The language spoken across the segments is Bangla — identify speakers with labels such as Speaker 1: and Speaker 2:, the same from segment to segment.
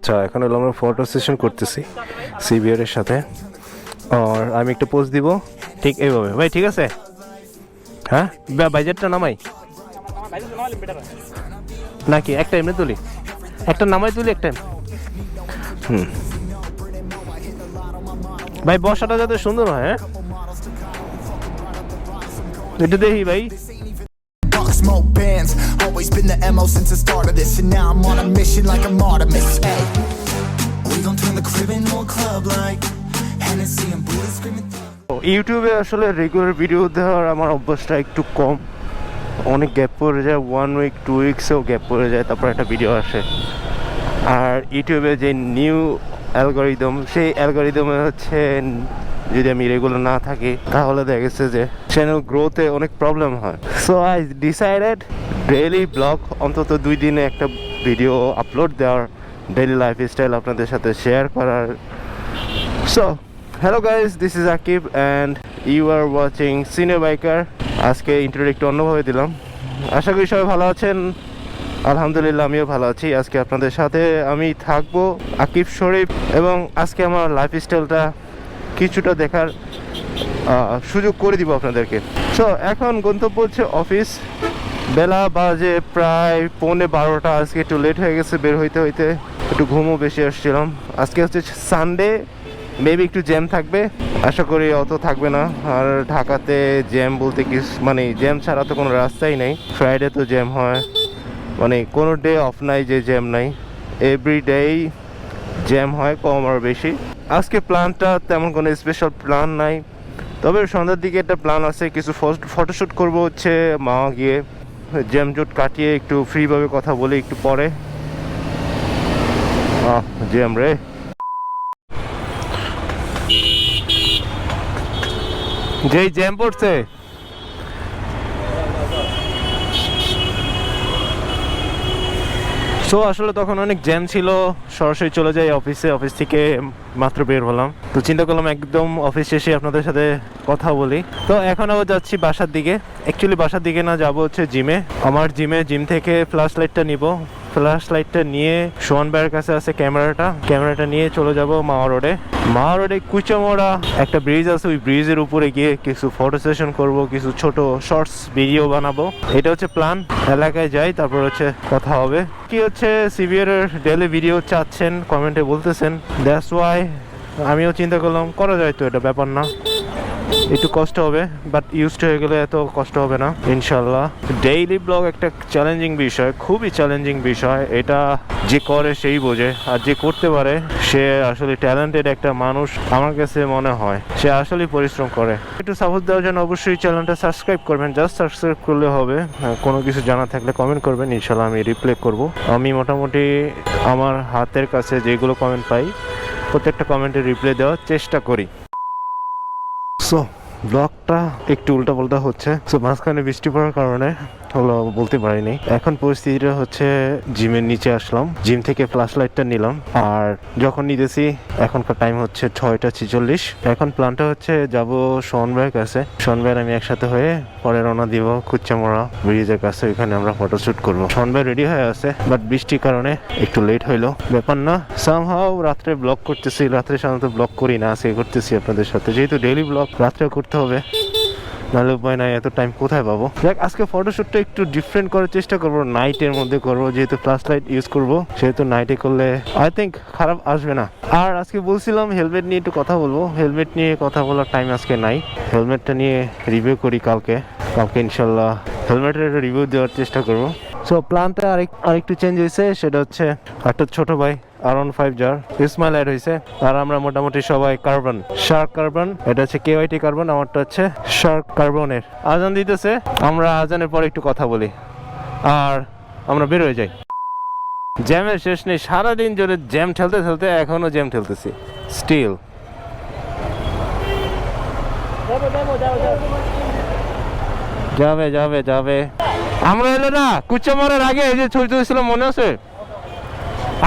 Speaker 1: আচ্ছা, এখন হলো আমরা ফটো সেশন করতেছি CBR এর সাথে। আর আমি একটা পোজ দিব ঠিক এইভাবে। ভাই ঠিক আছে? হ্যাঁ, বাজেটটা নামাই নাকি একটা এমনি তুলি, একটা নামাই তুলি একটা। ভাই বসাটা যাতে সুন্দর হয়। হ্যাঁ, এটা দেখি ভাই।
Speaker 2: Smoke bands, always been the MO since the start of this, and now I'm on a mission like I'm Artemis. Hey, we gon' turn the crib into a club like Hennessy and bullets screaming.
Speaker 1: ইউটিউবে আসলে রেগুলার ভিডিও দেওয়ার আমার অভ্যাসটা একটু কম, অনেক গ্যাপ পড়ে যায়, 1 উইক 2 উইকসেও গ্যাপ পড়ে যায়, তারপর একটা ভিডিও আসে। আর ইউটিউবে যে নিউ অ্যালগরিদম, সেই অ্যালগরিদমে হচ্ছে যদি আমি রেগুলার না থাকি তাহলে দেখা গেছে যে চ্যানেল গ্রোথে অনেক প্রবলেম হয়। So I decided daily vlog, অন্তত 2 দিনে একটা ভিডিও আপলোড দেওয়ার, ডেইলি লাইফস্টাইল আপনাদের সাথে শেয়ার করার। So hello guys, this is Aqib and you are watching CineBiker। আজকে ইন্টারভিউ একটু অন্যভাবে দিলাম, আশা করি সবাই ভালো আছেন। আলহামদুলিল্লাহ, আমিও ভালো আছি। আজকে আপনাদের সাথে আমি থাকবো, আকিব, শরীফ, এবং আজকে আমার লাইফস্টাইলটা কিছুটা দেখার সুযোগ করে দিব আপনাদেরকে। সো এখন গন্তব্য হচ্ছে অফিস, বেলা বাজে প্রায় 11:15। আজকে একটু লেট হয়ে গেছে বের হইতে হইতে, একটু ঘুমও বেশি আসছিলাম। আজকে হচ্ছে সানডে, মেবি একটু জ্যাম থাকবে, আশা করি অত থাকবে না। আর ঢাকাতে জ্যাম বলতে কি, মানে জ্যাম ছাড়া তো কোনো রাস্তাই নেই। ফ্রাইডে তো জ্যাম হয়, মানে কোনো ডে অফ নাই যে জ্যাম নাই, এভরিডেই জ্যাম হয়, কম আর বেশি। আজকে প্ল্যানটা তেমন কোনো স্পেশাল প্ল্যান নাই, তবে সন্ধ্যার দিকে একটা প্ল্যান আছে, কিছু ফটোশ্যুট করবো হচ্ছে মাওয়া গিয়ে। জ্যাম জুট কাটিয়ে একটু ফ্রিভাবে কথা বলি একটু পরে। জ্যাম রে, যেই জ্যাম পড়ছে। সো আসলে তখন অনেক জ্যাম ছিল, সরাসরি চলে যাই অফিসে। অফিস থেকে মাত্র বের হলাম, তো চিন্তা করলাম একদম অফিস শেষে আপনাদের সাথে কথা বলি। তো এখন আবার যাচ্ছি বাসার দিকে। অ্যাকচুয়ালি বাসার দিকে না, যাবো হচ্ছে জিমে। আমার জিম থেকে ফ্ল্যাশ লাইটটা নিব। ফ্ল্যাশ লাইটটা নিয়ে সোহান ভাইয়ের কাছে আছে ক্যামেরাটা নিয়ে চলে যাব মাওয়া রোডে কুচামোড়া একটা ব্রিজ আছে, ওই ব্রিজের উপরে গিয়ে কিছু ফটো সেশন করব, কিছু ছোট শর্টস ভিডিও বানাবো। এটা হচ্ছে প্ল্যান। এলাকায় যাই, তারপর হচ্ছে কথা হবে। কি হচ্ছে CBR এর ডেইলি ভিডিও চাচ্ছেন, কমেন্টে বলতেছেন, দ্যাটস ওয়াই আমিও চিন্তা করলাম করা যায়, তো এটা ব্যাপার না। একটু কষ্ট হবে, বাট ইউজড হয়ে গেলে এত কষ্ট হবে না ইনশাল্লাহ। ডেইলি ব্লগ একটা চ্যালেঞ্জিং বিষয়, খুবই চ্যালেঞ্জিং বিষয়। এটা যে করে সেই বোঝে, আর যে করতে পারে সে আসলে ট্যালেন্টেড একটা মানুষ আমার কাছে মনে হয়। সে আসলে পরিশ্রম করে। একটু সাপোর্ট দেওয়ার জন্য অবশ্যই চ্যানেলটা সাবস্ক্রাইব করবেন, জাস্ট সাবস্ক্রাইব করলে হবে। কোনো কিছু জানা থাকলে কমেন্ট করবেন, ইনশাল্লাহ আমি রিপ্লাই করব। আমি মোটামুটি আমার হাতের কাছে যেগুলো কমেন্ট পাই প্রত্যেকটা কমেন্টে রিপ্লাই দেওয়ার চেষ্টা করি। সো ব্লগটা একটু উল্টাপাল্টা হচ্ছে, সো মাঝখানে বৃষ্টি পড়ার কারণে হলো বলতে পারিনি। এখন পরিস্থিতিটা হচ্ছে জিমের নিচে আসলাম, জিম থেকে ফ্ল্যাশ লাইটটা নিলাম। আর যখন নিতেছি এখনকার টাইম হচ্ছে 6:46। এখন প্ল্যানটা হচ্ছে যাব সোহান ভাইয়ের কাছে। সোহান ভাইয়ের আমি একসাথে হয়ে পরে রওনা দিব কুচ্চামোড়া ব্রিজের কাছে, ওইখানে আমরা ফটোশ্যুট করবো। সোহান ভাই রেডি হয়ে আছে, বাট বৃষ্টির কারণে একটু লেট হইলো, ব্যাপার না। সামহাও রাত্রে ব্লগ করতেছি, রাত্রে সাধারণত ব্লগ করি না, আজকে করতেছি আপনাদের সাথে, যেহেতু ডেইলি ব্লগ রাত্রে করতে হবে, নাহলে উপায় নাই, এত টাইম কোথায় পাবো। দেখ, আজকে ফটোশ্যুটটা একটু ডিফারেন্ট করার চেষ্টা করবো, নাইটের মধ্যে করবো, যেহেতু ফ্ল্যাশ লাইট ইউজ করবো, সেহেতু নাইটে করলে আই থিঙ্ক খারাপ আসবে না। আর আজকে বলছিলাম হেলমেট নিয়ে একটু কথা বলবো, হেলমেট নিয়ে কথা বলার টাইম আজকে নাই। হেলমেটটা নিয়ে রিভিউ করি কালকে ইনশাল্লাহ হেলমেটের একটা রিভিউ দেওয়ার চেষ্টা করবো। সো প্ল্যানটা আরেকটু চেঞ্জ হয়েছে, সেটা হচ্ছে একটা ছোট ভাই R15 যার ইসমাইল অ্যাড হয়েছে, আর আমরা মোটামুটি সবাই কার্বন, শার্ক কার্বন। এটা হচ্ছে KYT কার্বন, আমারটা হচ্ছে শার্ক কার্বনের। আজান দিতেছে, আমরা আজানের পরে একটু কথা বলি আর আমরা বের হয়ে যাই। জ্যামের শেষ নেই, সারাদিন জোরে জ্যাম ঠেলতে এখনো জ্যাম ঠেলতেছি স্টিল। যাবে আমরা এলো না কুচামোড়ার আগে, এই যে ছবি তুলেছিলাম মনে আছে,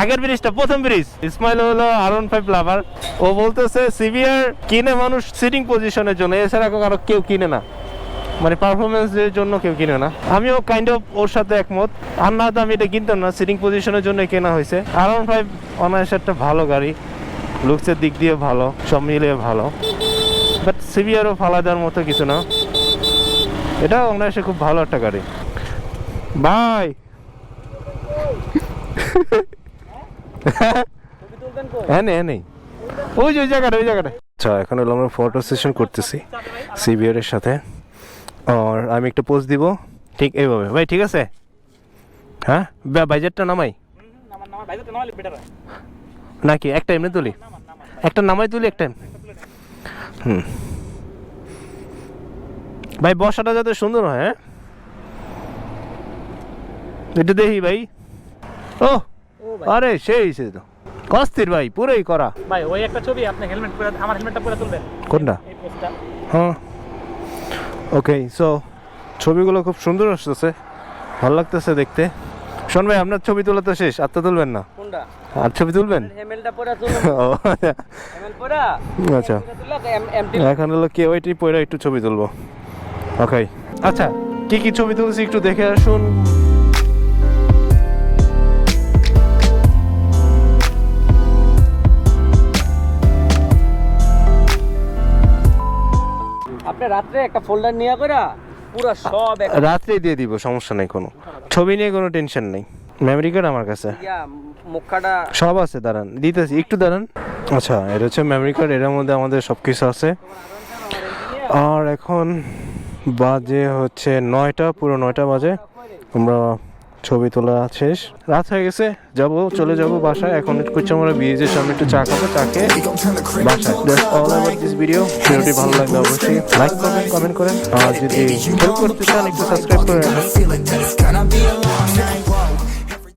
Speaker 1: আগের ব্রিজটা, প্রথম ব্রিজ। ইসমাইল হলো R15 লাভার, ও বলতেছে CBR কিনে মানুষ সিটিং পজিশনের জন্য, এছাড়া কারো কেউ কিনে না। মানে পারফরমেন্সের জন্য কেউ কিনে না। আমিও কাইন্ড অফ ওর সাথে একমত। আর না তো আমি এটা কিনতাম না, সিটিং পজিশনের জন্য কেনা হয়েছে। R15 অনায়াসে একটা ভালো গাড়ি, লুকসের দিক দিয়ে ভালো, সব মিলিয়ে ভালো, বাট সিবিআরও ফালা দেওয়ার মতো কিছু না। এটা অনায়াসে খুব ভালো একটা গাড়ি ভাই। হ্যাঁ নেই ওই যে ওই জায়গাটা। আচ্ছা, এখন হলো আমরা ফটো সেশন করতেছি সিবিআর এর সাথে। আর আমি একটা পোজ দিব ঠিক এইভাবে। ভাই ঠিক আছে? হ্যাঁ বাজেটটা নামাই নাকি একটা এমনি তুলি? একটা নামাই তুলি একটা। ভাই বসাটা যাতে সুন্দর হয়। হ্যাঁ এটা দেখি ভাই। ও আরে সেই তো কস্তির ভাই, পুরোই করা
Speaker 3: ভাই। ওই একটা ছবি আপনি হেলমেট পরে, আমার হেলমেটটা পরে তুলবেন।
Speaker 1: কোনটা?
Speaker 3: এই পোস্টটা।
Speaker 1: হ্যাঁ ওকে। সো ছবিগুলো খুব সুন্দর আসতেছে, ভালো লাগতেছে দেখতে। শোন ভাই, আপনার ছবি তোলা তো শেষ, আর তো তুলবেন না?
Speaker 3: কোনটা?
Speaker 1: আর ছবি তুলবেন?
Speaker 3: হেলমেটটা পরে তুলবেন। হেলমেট পরে
Speaker 1: আচ্ছা, এখন হলো কি ওইটি পরে একটু ছবি তুলবো। ওকে আচ্ছা, কি ছবি তুলছি একটু দেখে আসুন।
Speaker 3: আপনি রাতে একটা ফোল্ডার নিয়ে করে পুরো সব
Speaker 1: রাত্রেই দিয়ে দিব, সমস্যা নেই, কোনো ছবি নিয়ে কোনো টেনশন নেই। মেমরি কার্ড আমার কাছে
Speaker 3: মুখটা
Speaker 1: সব আছে, দাঁড়ান দিতেছি, একটু দাঁড়ান। আচ্ছা, এটা হচ্ছে মেমরি কার্ড, এর মধ্যে আমাদের সব কিছু আছে। আর এখন বাজে হচ্ছে 9টা, পুরো 9টা বাজে। আমরা ছবি তোলা শেষ, রাত হয়ে গেছে, চলে যাব বাসায়। এখন কিছু আমরা ব্রিজের সামনে একটু চা খাবো, চাকে বাসায়। That's all about this video. ভিডিওটি ভালো লাগলে অবশ্যই লাইক করবেন, কমেন্ট করেন, আর যদি হেল্প করতে চান একটু সাবস্ক্রাইব করে রাখবেন।